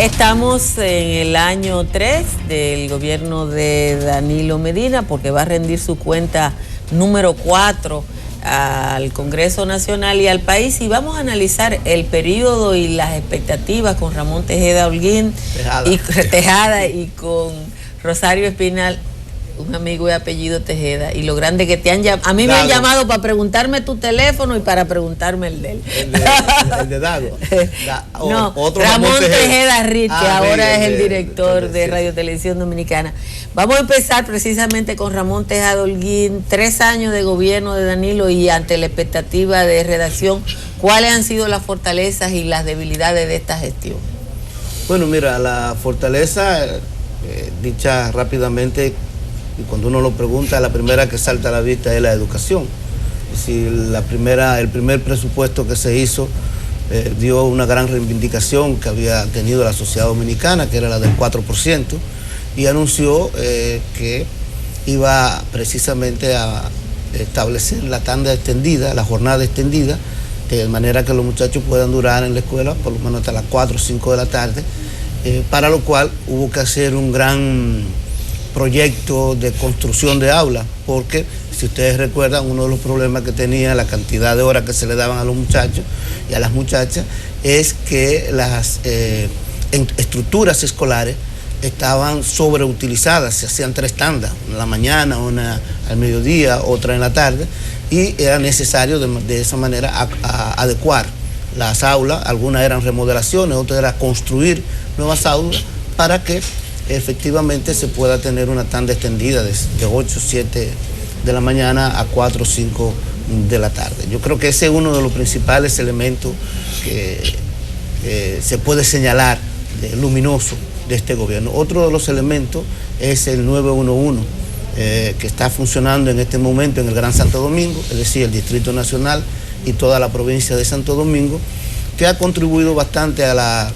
Estamos en el año 3 del gobierno de Danilo Medina, porque va a rendir su cuenta número 4 al Congreso Nacional y al país, y vamos a analizar el periodo y las expectativas con Ramón Tejeda Holguín Tejada y con Rosario Espinal, un amigo de apellido Tejeda, y lo grande que te han llamado. A mí me han llamado para preguntarme tu teléfono y para preguntarme el de él. El de Dago. No, otro Ramón Tejeda Riz, que ahora es el director de Radio Televisión Dominicana. Vamos a empezar precisamente con Ramón Tejada Holguín. 3 años de gobierno de Danilo, y ante la expectativa de redacción, ¿cuáles han sido las fortalezas y las debilidades de esta gestión? Bueno, mira, la fortaleza, dicha rápidamente, y cuando uno lo pregunta, la primera que salta a la vista es la educación. Es decir, el primer presupuesto que se hizo dio una gran reivindicación que había tenido la sociedad dominicana, que era la del 4%, y anunció que iba precisamente a establecer la tanda extendida, la jornada extendida, de manera que los muchachos puedan durar en la escuela por lo menos hasta las 4 o 5 de la tarde, para lo cual hubo que hacer un gran proyecto de construcción de aulas, porque si ustedes recuerdan, uno de los problemas que tenía la cantidad de horas que se le daban a los muchachos y a las muchachas es que las estructuras escolares estaban sobreutilizadas. Se hacían 3 tandas, una en la mañana, una al mediodía, otra en la tarde, y era necesario de esa manera adecuar las aulas. Algunas eran remodelaciones, otras era construir nuevas aulas para que efectivamente se pueda tener una tanda extendida de 8 o 7 de la mañana a 4 o 5 de la tarde. Yo creo que ese es uno de los principales elementos que se puede señalar luminoso de este gobierno. Otro de los elementos es el 911, que está funcionando en este momento en el Gran Santo Domingo, es decir, el Distrito Nacional y toda la provincia de Santo Domingo, que ha contribuido bastante a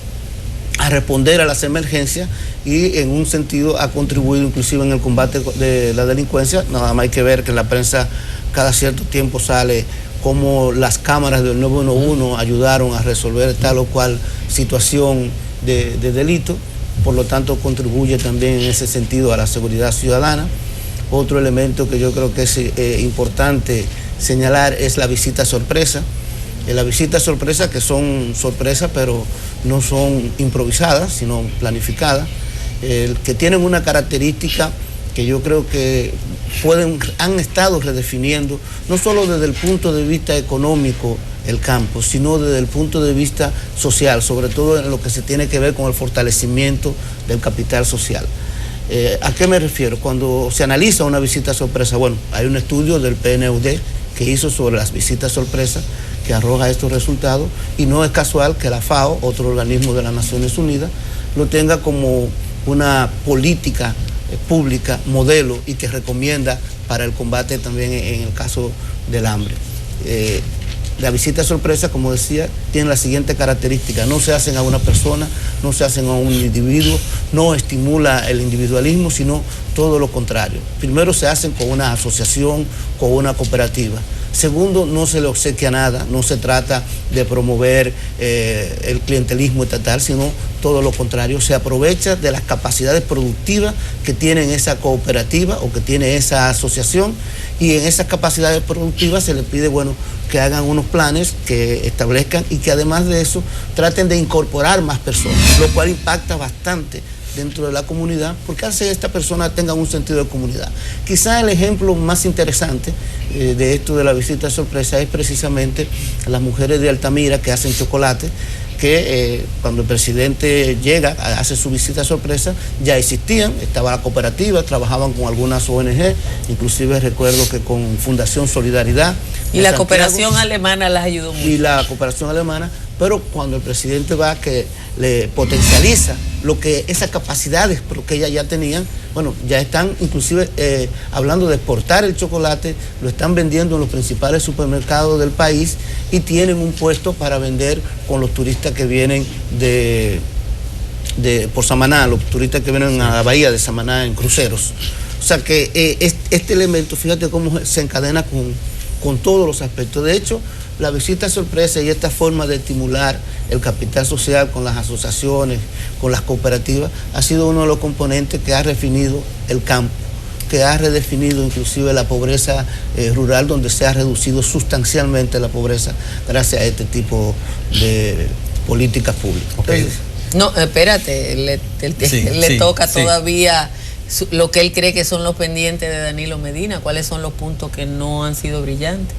responder a las emergencias, y en un sentido ha contribuido inclusive en el combate de la delincuencia. Nada más hay que ver que en la prensa cada cierto tiempo sale cómo las cámaras del 911 ayudaron a resolver tal o cual situación de delito, por lo tanto contribuye también en ese sentido a la seguridad ciudadana. Otro elemento que yo creo que es importante señalar es la visita sorpresa. La visita sorpresa, que son sorpresas, pero no son improvisadas, sino planificadas, que tienen una característica que yo creo que han estado redefiniendo, no solo desde el punto de vista económico el campo, sino desde el punto de vista social, sobre todo en lo que se tiene que ver con el fortalecimiento del capital social. ¿A qué me refiero? Cuando se analiza una visita sorpresa, bueno, hay un estudio del PNUD que hizo sobre las visitas sorpresas que arroja estos resultados, y no es casual que la FAO, otro organismo de las Naciones Unidas, lo tenga como una política pública, modelo, y que recomienda para el combate también en el caso del hambre. La visita sorpresa, como decía, tiene la siguiente característica: no se hacen a una persona, no se hacen a un individuo, no estimula el individualismo, sino todo lo contrario. Primero, se hacen con una asociación, con una cooperativa. Segundo, no se le obsequia nada, no se trata de promover el clientelismo estatal, sino todo lo contrario, se aprovecha de las capacidades productivas que tiene esa cooperativa o que tiene esa asociación, y en esas capacidades productivas se les pide, bueno, que hagan unos planes, que establezcan, y que además de eso traten de incorporar más personas, lo cual impacta bastante dentro de la comunidad, porque hace que esta persona tenga un sentido de comunidad. Quizá el ejemplo más interesante de esto de la visita sorpresa es precisamente las mujeres de Altamira que hacen chocolate, que cuando el presidente llega, hace su visita sorpresa, ya existían, estaba la cooperativa, trabajaban con algunas ONG, inclusive recuerdo que con Fundación Solidaridad. Y la cooperación alemana las ayudó mucho. Y la cooperación alemana, pero cuando el presidente va, que le potencializa lo que esas capacidades que ellas ya tenían, bueno, ya están inclusive hablando de exportar el chocolate, lo están vendiendo en los principales supermercados del país, y tienen un puesto para vender con los turistas que vienen por Samaná, los turistas que vienen a la bahía de Samaná en cruceros. O sea que este elemento, fíjate cómo se encadena con con todos los aspectos. De hecho, la visita sorpresa y esta forma de estimular el capital social con las asociaciones, con las cooperativas, ha sido uno de los componentes que ha definido el campo, que ha redefinido inclusive la pobreza rural, donde se ha reducido sustancialmente la pobreza gracias a este tipo de políticas públicas. Okay. Entonces, no, espérate, le toca todavía lo que él cree que son los pendientes de Danilo Medina. ¿Cuáles son los puntos que no han sido brillantes?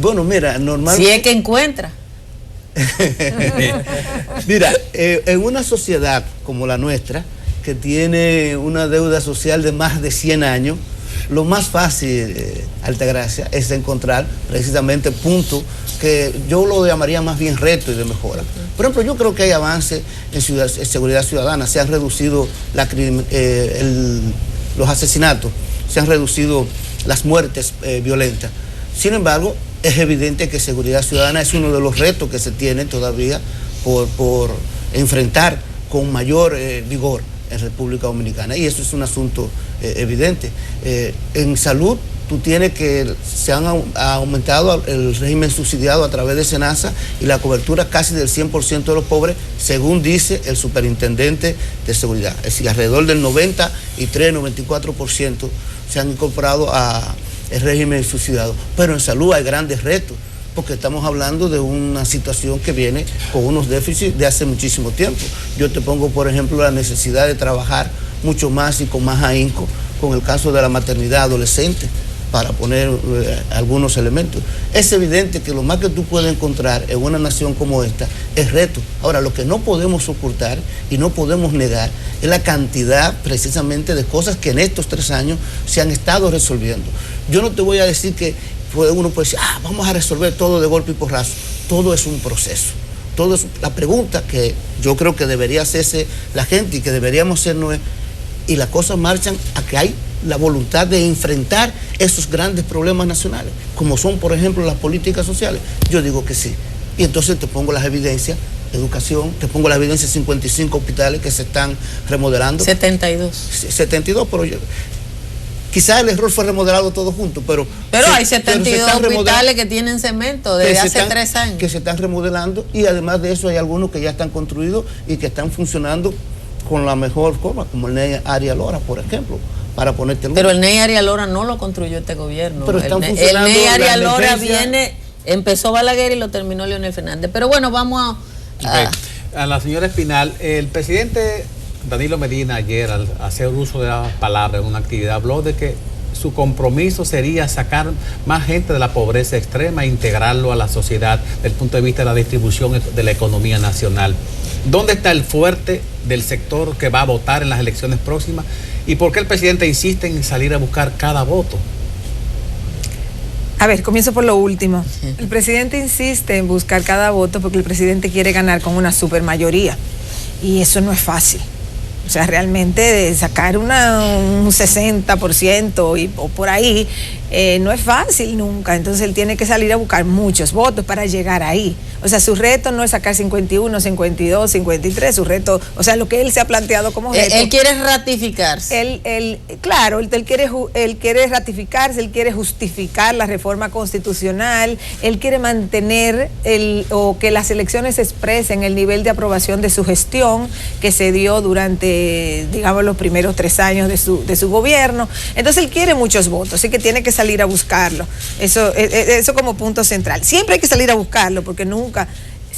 Bueno, mira, normalmente... Si es que encuentra. Mira, en una sociedad como la nuestra, que tiene una deuda social de más de 100 años, lo más fácil, Altagracia, es encontrar precisamente puntos que yo lo llamaría más bien reto y de mejora. Por ejemplo, yo creo que hay avances en seguridad ciudadana, se han reducido los asesinatos, se han reducido las muertes violentas. Sin embargo, es evidente que seguridad ciudadana es uno de los retos que se tiene todavía por enfrentar con mayor vigor en República Dominicana, y eso es un asunto evidente. En salud, tú tienes que se han aumentado el régimen subsidiado a través de SENASA y la cobertura casi del 100% de los pobres, según dice el superintendente de seguridad. Es decir, alrededor del 93-94% se han incorporado al régimen subsidiado. Pero en salud hay grandes retos, porque estamos hablando de una situación que viene con unos déficits de hace muchísimo tiempo. Yo te pongo, por ejemplo, la necesidad de trabajar mucho más y con más ahínco con el caso de la maternidad adolescente, para poner algunos elementos. Es evidente que lo más que tú puedes encontrar en una nación como esta es reto. Ahora, lo que no podemos ocultar y no podemos negar es la cantidad precisamente de cosas que en estos 3 años se han estado resolviendo. Yo no te voy a decir que uno puede decir, vamos a resolver todo de golpe y porrazo. Todo es un proceso. Todo es la pregunta que yo creo que debería hacerse la gente y que deberíamos hacernos es, y las cosas marchan a que hay la voluntad de enfrentar esos grandes problemas nacionales, como son, por ejemplo, las políticas sociales. Yo digo que sí. Y entonces te pongo las evidencias, educación, te pongo las evidencias, 55 hospitales que se están remodelando. 72. 72, pero quizás el error fue remodelado todo junto, pero hay 72 hospitales que tienen cemento desde hace 3 años. Que se están remodelando, y además de eso hay algunos que ya están construidos y que están funcionando con la mejor forma, como el NEI Arias Lora, por ejemplo, para ponerte en... Pero el NEI Arias Lora no lo construyó este gobierno. Pero están el NEI Arias Lora empezó Balaguer y lo terminó Leonel Fernández. Pero bueno, vamos a la señora Espinal. El presidente Danilo Medina ayer, al hacer uso de la palabra en una actividad, habló de que su compromiso sería sacar más gente de la pobreza extrema e integrarlo a la sociedad desde el punto de vista de la distribución de la economía nacional. ¿Dónde está el fuerte del sector que va a votar en las elecciones próximas? ¿Y por qué el presidente insiste en salir a buscar cada voto? A ver, comienzo por lo último. El presidente insiste en buscar cada voto porque el presidente quiere ganar con una supermayoría. Y eso no es fácil. O sea, realmente de sacar un 60% o por ahí, no es fácil nunca. Entonces él tiene que salir a buscar muchos votos para llegar ahí. O sea, su reto no es sacar 51, 52, 53, su reto, o sea, lo que él se ha planteado como reto. Él quiere ratificarse. Claro, él quiere ratificarse, él quiere justificar la reforma constitucional, él quiere mantener o que las elecciones expresen el nivel de aprobación de su gestión que se dio durante, digamos, los primeros 3 años de su gobierno. Entonces él quiere muchos votos, así que tiene que salir a buscarlo. Eso como punto central. Siempre hay que salir a buscarlo porque nunca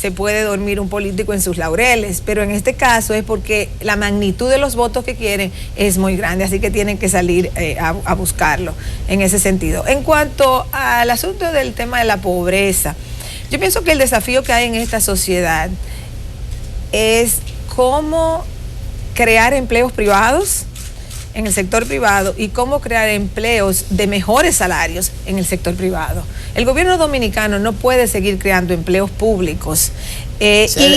se puede dormir un político en sus laureles, pero en este caso es porque la magnitud de los votos que quieren es muy grande, así que tienen que salir a buscarlo en ese sentido. En cuanto al asunto del tema de la pobreza, yo pienso que el desafío que hay en esta sociedad es cómo crear empleos privados en el sector privado y cómo crear empleos de mejores salarios en el sector privado. El gobierno dominicano no puede seguir creando empleos públicos.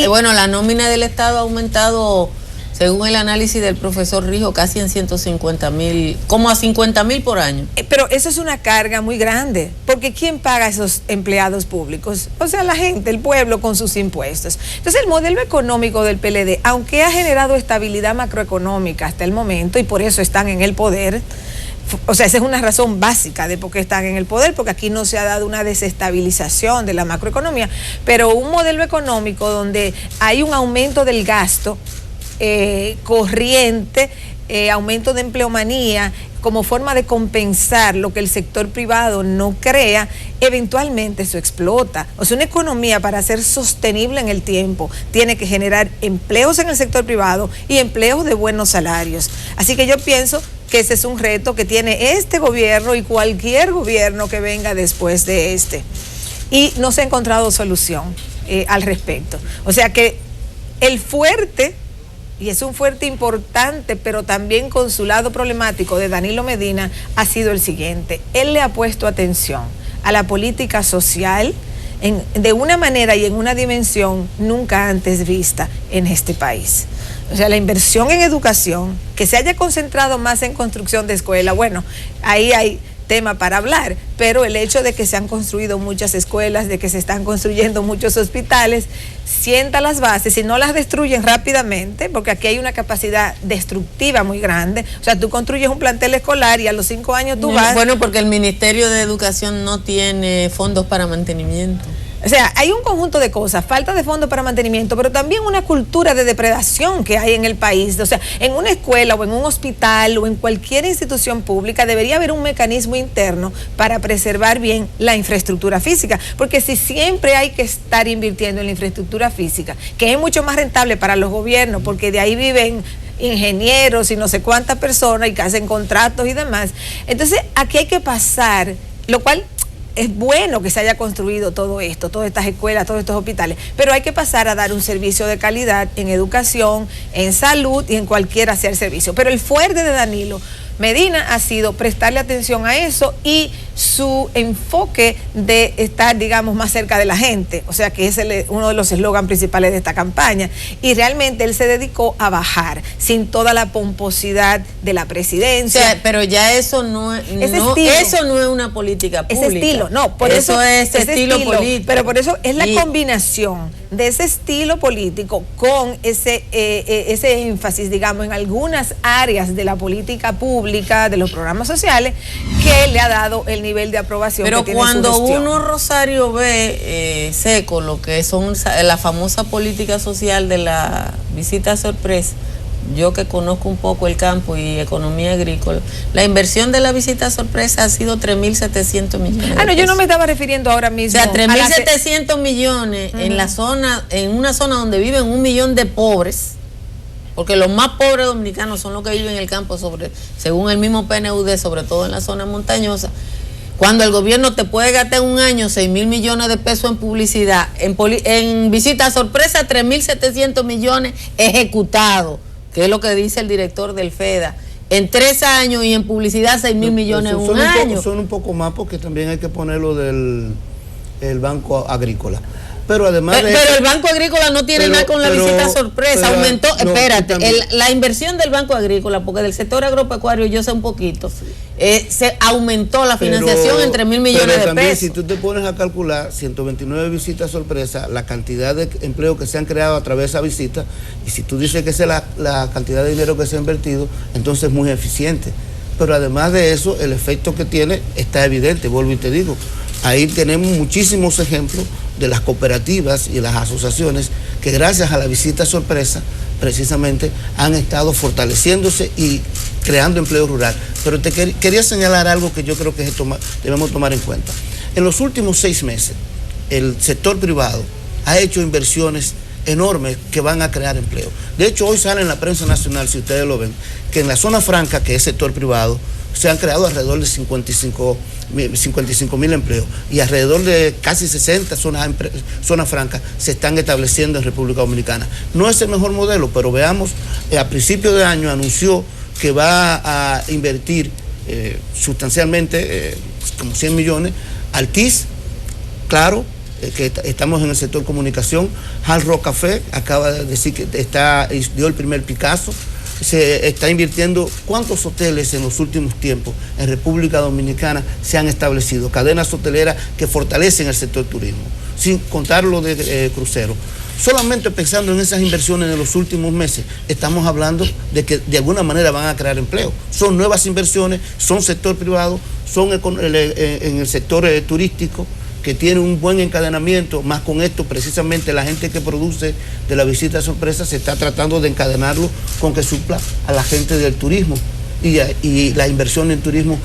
Bueno, la nómina del Estado ha aumentado, según el análisis del profesor Rijo, casi en 150,000, como a 50,000 por año. Pero eso es una carga muy grande, porque ¿quién paga a esos empleados públicos? O sea, la gente, el pueblo con sus impuestos. Entonces el modelo económico del PLD, aunque ha generado estabilidad macroeconómica hasta el momento, y por eso están en el poder, O sea, esa es una razón básica de por qué están en el poder, porque aquí no se ha dado una desestabilización de la macroeconomía, pero un modelo económico donde hay un aumento del gasto corriente, aumento de empleomanía, como forma de compensar lo que el sector privado no crea, eventualmente eso explota. O sea, una economía, para ser sostenible en el tiempo, tiene que generar empleos en el sector privado y empleos de buenos salarios. Así que yo pienso que ese es un reto que tiene este gobierno y cualquier gobierno que venga después de este. Y no se ha encontrado solución al respecto. O sea que el fuerte, y es un fuerte importante, pero también con su lado problemático, de Danilo Medina, ha sido el siguiente. Él le ha puesto atención a la política social de una manera y en una dimensión nunca antes vista en este país. O sea, la inversión en educación, que se haya concentrado más en construcción de escuelas, bueno, ahí hay tema para hablar, pero el hecho de que se han construido muchas escuelas, de que se están construyendo muchos hospitales, sienta las bases y no las destruyen rápidamente, porque aquí hay una capacidad destructiva muy grande. O sea, tú construyes un plantel escolar y a los 5 años tú vas... Bueno, porque el Ministerio de Educación no tiene fondos para mantenimiento. O sea, hay un conjunto de cosas, falta de fondos para mantenimiento, pero también una cultura de depredación que hay en el país. O sea, en una escuela o en un hospital o en cualquier institución pública debería haber un mecanismo interno para preservar bien la infraestructura física, porque si siempre hay que estar invirtiendo en la infraestructura física, que es mucho más rentable para los gobiernos, porque de ahí viven ingenieros y no sé cuántas personas y que hacen contratos y demás. Entonces, aquí hay que pasar, lo cual... es bueno que se haya construido todo esto, todas estas escuelas, todos estos hospitales, pero hay que pasar a dar un servicio de calidad en educación, en salud y en cualquiera sea el servicio. Pero el fuerte de Danilo Medina ha sido prestarle atención a eso y su enfoque de estar, digamos, más cerca de la gente. O sea, que es uno de los eslogans principales de esta campaña. Y realmente él se dedicó a bajar, sin toda la pomposidad de la presidencia. O sea, pero ya eso no es una política pública. Ese estilo, no, por eso es estilo político. Pero por eso es la combinación de ese estilo político con ese énfasis, digamos, en algunas áreas de la política pública, de los programas sociales, que le ha dado el nivel de aprobación. Pero que tiene cuando su gestión. uno, Rosario, ve seco lo que son la famosa política social de la visita sorpresa, yo que conozco un poco el campo y economía agrícola, la inversión de la visita sorpresa ha sido 3.700 millones de pesos. Yo no me estaba refiriendo ahora mismo. O sea, 3.700 millones en una zona donde viven 1 millón de pobres, porque los más pobres dominicanos son los que viven en el campo, según el mismo PNUD, sobre todo en la zona montañosa. Cuando el gobierno te puede gastar en un año 6.000 millones de pesos en publicidad, en visita sorpresa 3.700 millones ejecutados, que es lo que dice el director del FEDA, en 3 años, y en publicidad 6.000 millones en un año. Son un poco más, porque también hay que ponerlo del Banco Agrícola. Pero además pero el Banco Agrícola no tiene nada con la visita sorpresa. Aumentó, la inversión del Banco Agrícola, porque del sector agropecuario yo sé un poquito, se aumentó la financiación en 3.000 millones de pesos. Si tú te pones a calcular 129 visitas sorpresa, la cantidad de empleos que se han creado a través de esa visita, y si tú dices que esa es la cantidad de dinero que se ha invertido, entonces es muy eficiente. Pero además de eso, el efecto que tiene está evidente, vuelvo y te digo. Ahí tenemos muchísimos ejemplos de las cooperativas y las asociaciones que gracias a la visita sorpresa precisamente han estado fortaleciéndose y creando empleo rural. Pero te quería señalar algo que yo creo que debemos tomar en cuenta. En los últimos 6 meses, el sector privado ha hecho inversiones enormes que van a crear empleo. De hecho, hoy sale en la prensa nacional, si ustedes lo ven, que en la zona franca, que es sector privado, se han creado alrededor de 55.000 empleos, y alrededor de casi 60 zonas francas se están estableciendo en República Dominicana. No es el mejor modelo, pero veamos, a principio de año anunció que va a invertir sustancialmente, como 100 millones, Altiz, claro, que estamos en el sector comunicación. Hard Rock Café acaba de decir que dio el primer Picasso. Se está invirtiendo. ¿Cuántos hoteles en los últimos tiempos en República Dominicana se han establecido? Cadenas hoteleras que fortalecen el sector turismo, sin contar lo de cruceros. Solamente pensando en esas inversiones de los últimos meses, estamos hablando de que de alguna manera van a crear empleo. Son nuevas inversiones, son sector privado, son en el sector turístico, que tiene un buen encadenamiento. Más con esto, precisamente la gente que produce de la visita sorpresa se está tratando de encadenarlo con que supla a la gente del turismo y la inversión en turismo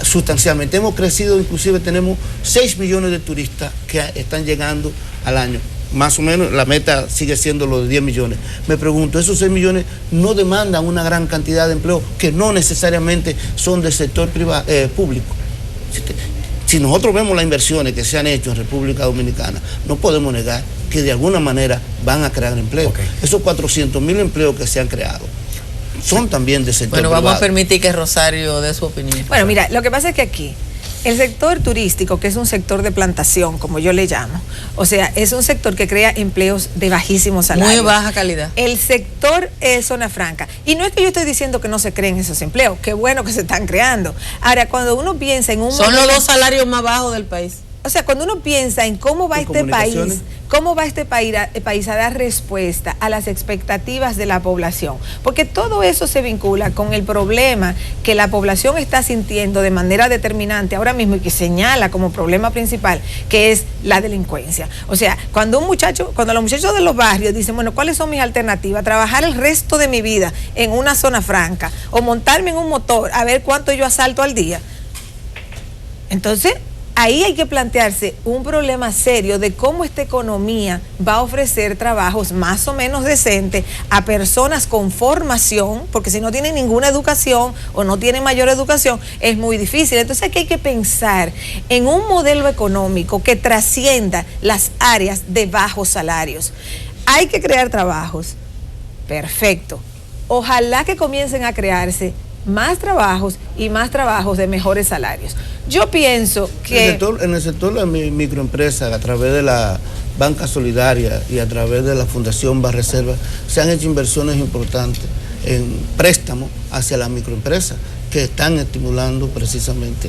sustancialmente. Hemos crecido, inclusive tenemos 6 millones de turistas que están llegando al año. Más o menos la meta sigue siendo lo de 10 millones. Me pregunto, ¿esos 6 millones no demandan una gran cantidad de empleo que no necesariamente son del sector privado, público? Si nosotros vemos las inversiones que se han hecho en República Dominicana, no podemos negar que de alguna manera van a crear empleo. Okay. Esos 400,000 empleos que se han creado son también del sector privado. Bueno, vamos a permitir que Rosario dé su opinión. Bueno, mira, lo que pasa es que aquí el sector turístico, que es un sector de plantación, como yo le llamo, o sea, es un sector que crea empleos de bajísimo salario. Muy baja calidad. El sector zona franca. Y no es que yo estoy diciendo que no se creen esos empleos, qué bueno que se están creando. Ahora, cuando uno piensa en un... Son los 2 salarios más bajos del país. O sea, cuando uno piensa en cómo va este país a dar respuesta a las expectativas de la población, porque todo eso se vincula con el problema que la población está sintiendo de manera determinante ahora mismo y que señala como problema principal, que es la delincuencia. O sea, cuando los muchachos de los barrios dicen, bueno, ¿cuáles son mis alternativas? Trabajar el resto de mi vida en una zona franca o montarme en un motor a ver cuánto yo asalto al día. Entonces, ahí hay que plantearse un problema serio de cómo esta economía va a ofrecer trabajos más o menos decentes a personas con formación, porque si no tienen ninguna educación o no tienen mayor educación, es muy difícil. Entonces aquí hay que pensar en un modelo económico que trascienda las áreas de bajos salarios. Hay que crear trabajos, perfecto. Ojalá que comiencen a crearse más trabajos y más trabajos de mejores salarios. Yo pienso que... En el sector de la microempresa, a través de la Banca Solidaria y a través de la Fundación Banreserva, se han hecho inversiones importantes en préstamos hacia las microempresas que están estimulando precisamente,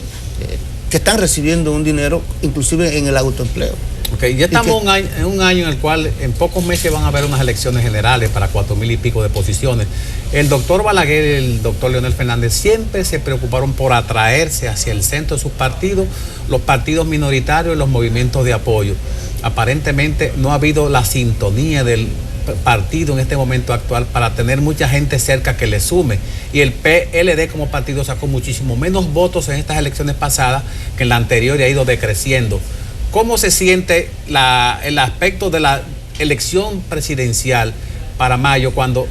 que están recibiendo un dinero inclusive en el autoempleo. Ok, ya estamos en un año en el cual en pocos meses van a haber unas elecciones generales para 4,000 y pico de posiciones. El doctor Balaguer y el doctor Leonel Fernández siempre se preocuparon por atraerse hacia el centro de sus partidos, los partidos minoritarios y los movimientos de apoyo. Aparentemente no ha habido la sintonía del partido en este momento actual para tener mucha gente cerca que le sume, y el PLD como partido sacó muchísimo menos votos en estas elecciones pasadas que en la anterior y ha ido decreciendo. ¿Cómo se siente el aspecto de la elección presidencial para mayo, cuando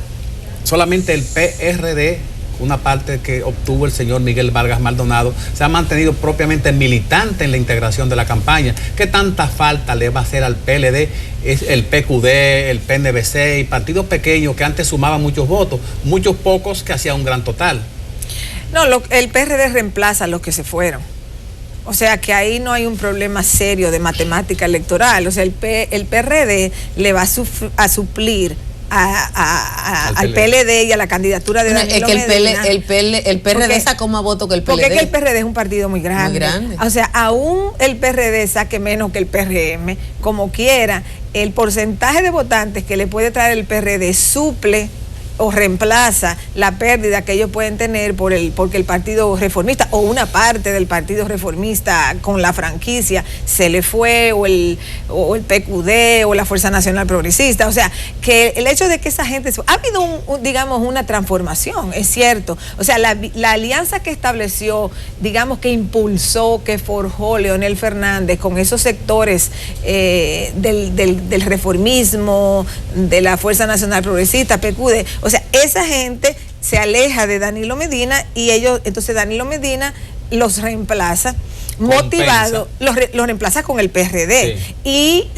solamente el PRD, una parte que obtuvo el señor Miguel Vargas Maldonado, se ha mantenido propiamente militante en la integración de la campaña? ¿Qué tanta falta le va a hacer al PLD, el PQD, el PNBC y partidos pequeños que antes sumaban muchos votos, muchos pocos que hacían un gran total? No, el PRD reemplaza a los que se fueron. O sea que ahí no hay un problema serio de matemática electoral. O sea, el PRD le va a suplir al PLD y a la candidatura de Danilo Medina. El PRD sacó más votos que el PLD. Porque es que el PRD es un partido muy grande. Muy grande. O sea, aún el PRD saque menos que el PRM, como quiera, el porcentaje de votantes que le puede traer el PRD suple o reemplaza la pérdida que ellos pueden tener porque el Partido Reformista o una parte del Partido Reformista con la franquicia se le fue, o el PQD o la Fuerza Nacional Progresista. O sea, que el hecho de que esa gente... Ha habido, digamos, una transformación, es cierto. O sea, la alianza que estableció, digamos, que impulsó, que forjó Leonel Fernández con esos sectores del reformismo, de la Fuerza Nacional Progresista, PQD... O sea, esa gente se aleja de Danilo Medina y entonces Danilo Medina los reemplaza, motivado, los reemplaza con el PRD. Sí. Y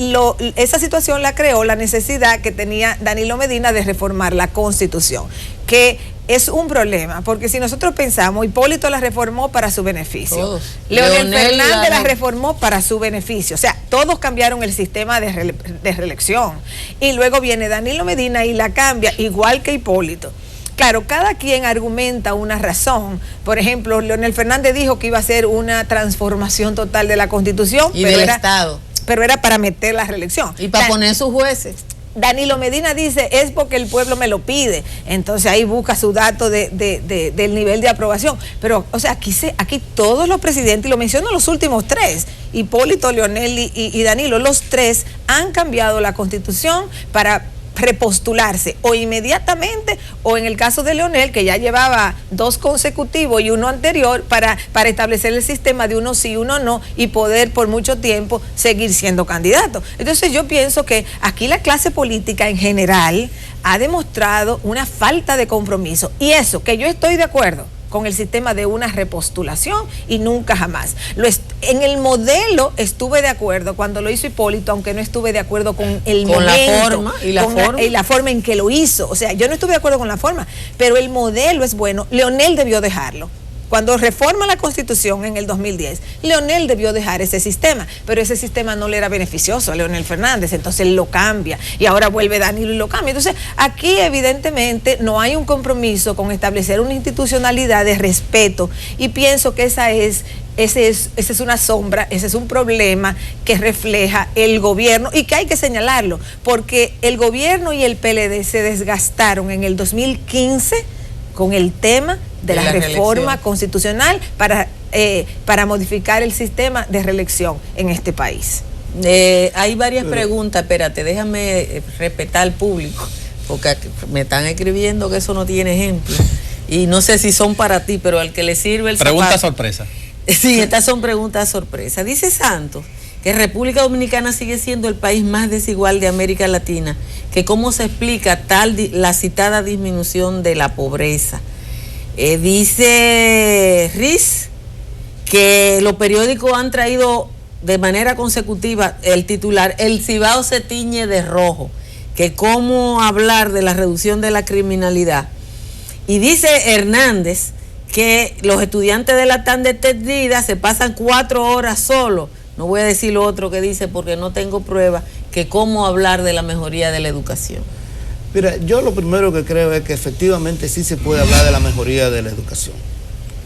esa situación la creó la necesidad que tenía Danilo Medina de reformar la Constitución, que es un problema, porque si nosotros pensamos, Hipólito la reformó para su beneficio, todos. Leonel Fernández la reformó para su beneficio, o sea, todos cambiaron el sistema de reelección, y luego viene Danilo Medina y la cambia igual que Hipólito. Claro, cada quien argumenta una razón. Por ejemplo, Leonel Fernández dijo que iba a hacer una transformación total de la Constitución y del Estado, pero era para meter la reelección. Y para poner sus jueces. Danilo Medina dice, es porque el pueblo me lo pide. Entonces ahí busca su dato del nivel de aprobación. Pero, o sea, aquí todos los presidentes, y lo menciono los últimos tres, Hipólito, Leonel y Danilo, los tres han cambiado la Constitución para repostularse o inmediatamente, o en el caso de Leonel, que ya llevaba 2 consecutivos y uno anterior, para establecer el sistema de uno sí, uno no, y poder por mucho tiempo seguir siendo candidato. Entonces yo pienso que aquí la clase política en general ha demostrado una falta de compromiso, y eso, que yo estoy de acuerdo con el sistema de una repostulación y nunca jamás. En el modelo estuve de acuerdo cuando lo hizo Hipólito, aunque no estuve de acuerdo con el momento, la forma en que lo hizo. O sea, yo no estuve de acuerdo con la forma, pero el modelo es bueno. Leonel debió dejarlo. Cuando reforma la Constitución en el 2010, Leonel debió dejar ese sistema, pero ese sistema no le era beneficioso a Leonel Fernández, entonces él lo cambia, y ahora vuelve Danilo y lo cambia. Entonces, aquí evidentemente no hay un compromiso con establecer una institucionalidad de respeto, y pienso que esa es una sombra, ese es un problema que refleja el gobierno, y que hay que señalarlo, porque el gobierno y el PLD se desgastaron en el 2015 con el tema de la reforma constitucional para modificar el sistema de reelección en este país. Hay varias preguntas, espérate, déjame respetar al público, porque me están escribiendo que eso no tiene ejemplo, y no sé si son para ti, pero al que le sirve el pregunta zapato. Sorpresa. Sí, estas son preguntas sorpresa. Dice Santos que República Dominicana sigue siendo el país más desigual de América Latina, que cómo se explica la citada disminución de la pobreza. Dice Riz que los periódicos han traído de manera consecutiva el titular, el Cibao se tiñe de rojo, que cómo hablar de la reducción de la criminalidad. Y dice Hernández que los estudiantes de la tan detendida se pasan 4 horas solos. No voy a decir lo otro que dice porque no tengo pruebas, que cómo hablar de la mejoría de la educación. Mira, yo lo primero que creo es que efectivamente sí se puede hablar de la mejoría de la educación.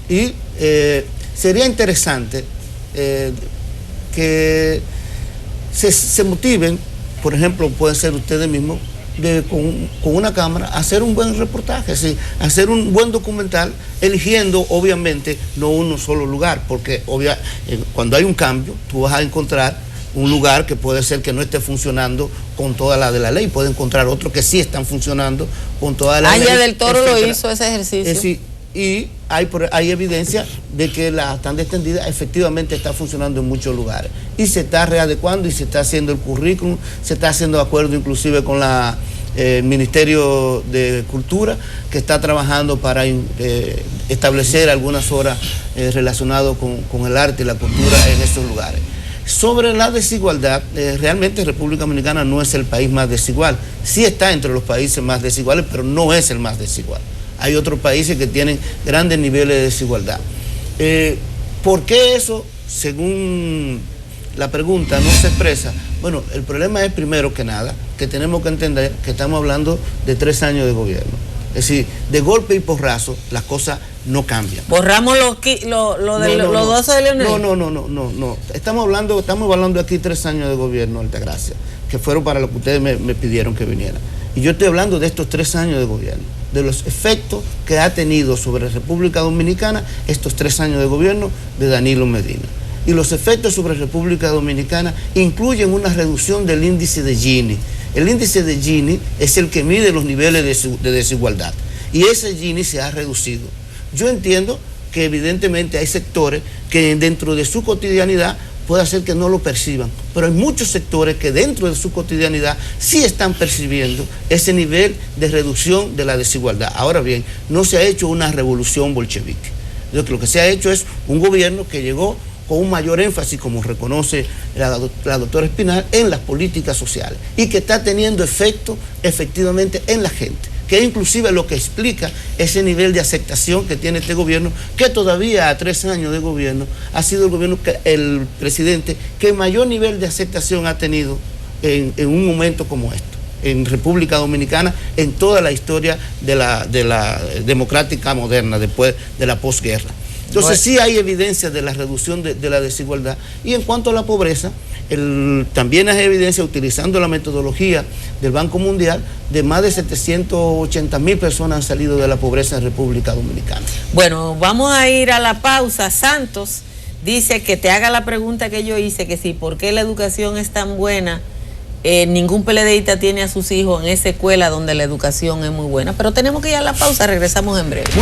Y sería interesante que se motiven, por ejemplo, pueden ser ustedes mismos, con una cámara, hacer un buen reportaje, ¿sí? Hacer un buen documental, eligiendo obviamente no uno solo lugar, porque cuando hay un cambio, tú vas a encontrar un lugar que puede ser que no esté funcionando con toda la de la ley, puede encontrar otros que sí están funcionando con toda la ley. Aya del Toro lo hizo ese ejercicio. Y hay evidencia de que la tanda extendida efectivamente está funcionando en muchos lugares. Y se está readecuando y se está haciendo el currículum, se está haciendo acuerdo inclusive con el Ministerio de Cultura, que está trabajando para establecer algunas horas relacionadas con el arte y la cultura en esos lugares. Sobre la desigualdad, realmente República Dominicana no es el país más desigual. Sí está entre los países más desiguales, pero no es el más desigual. Hay otros países que tienen grandes niveles de desigualdad. ¿Por qué eso, según la pregunta, no se expresa? Bueno, el problema es, primero que nada, que tenemos que entender que estamos hablando de 3 años de gobierno. Es decir, de golpe y porrazo, las cosas no cambian. ¿Borramos los 12 de Leonel? No. Estamos hablando aquí 3 años de gobierno, Altagracia, que fueron para lo que ustedes me pidieron que viniera. Y yo estoy hablando de estos 3 años de gobierno, de los efectos que ha tenido sobre República Dominicana estos 3 años de gobierno de Danilo Medina. Y los efectos sobre República Dominicana incluyen una reducción del índice de Gini. El índice de Gini es el que mide los niveles de desigualdad. Y ese Gini se ha reducido. Yo entiendo que evidentemente hay sectores que dentro de su cotidianidad puede hacer que no lo perciban, pero hay muchos sectores que dentro de su cotidianidad sí están percibiendo ese nivel de reducción de la desigualdad. Ahora bien, no se ha hecho una revolución bolchevique. Lo que se ha hecho es un gobierno que llegó con un mayor énfasis, como reconoce la doctora Espinal, en las políticas sociales y que está teniendo efecto efectivamente en la gente, que es inclusive lo que explica ese nivel de aceptación que tiene este gobierno, que todavía a 3 años de gobierno ha sido el gobierno, el presidente, que mayor nivel de aceptación ha tenido en un momento como esto, en República Dominicana, en toda la historia de la democrática moderna, después de la posguerra. Entonces sí hay evidencia de la reducción de la desigualdad. Y en cuanto a la pobreza, También hay evidencia, utilizando la metodología del Banco Mundial, de más de 780.000 personas han salido de la pobreza en República Dominicana. Bueno, vamos a ir a la pausa. Santos dice que te haga la pregunta que yo hice, que si por qué la educación es tan buena, ningún PLDista tiene a sus hijos en esa escuela donde la educación es muy buena. Pero tenemos que ir a la pausa, regresamos en breve.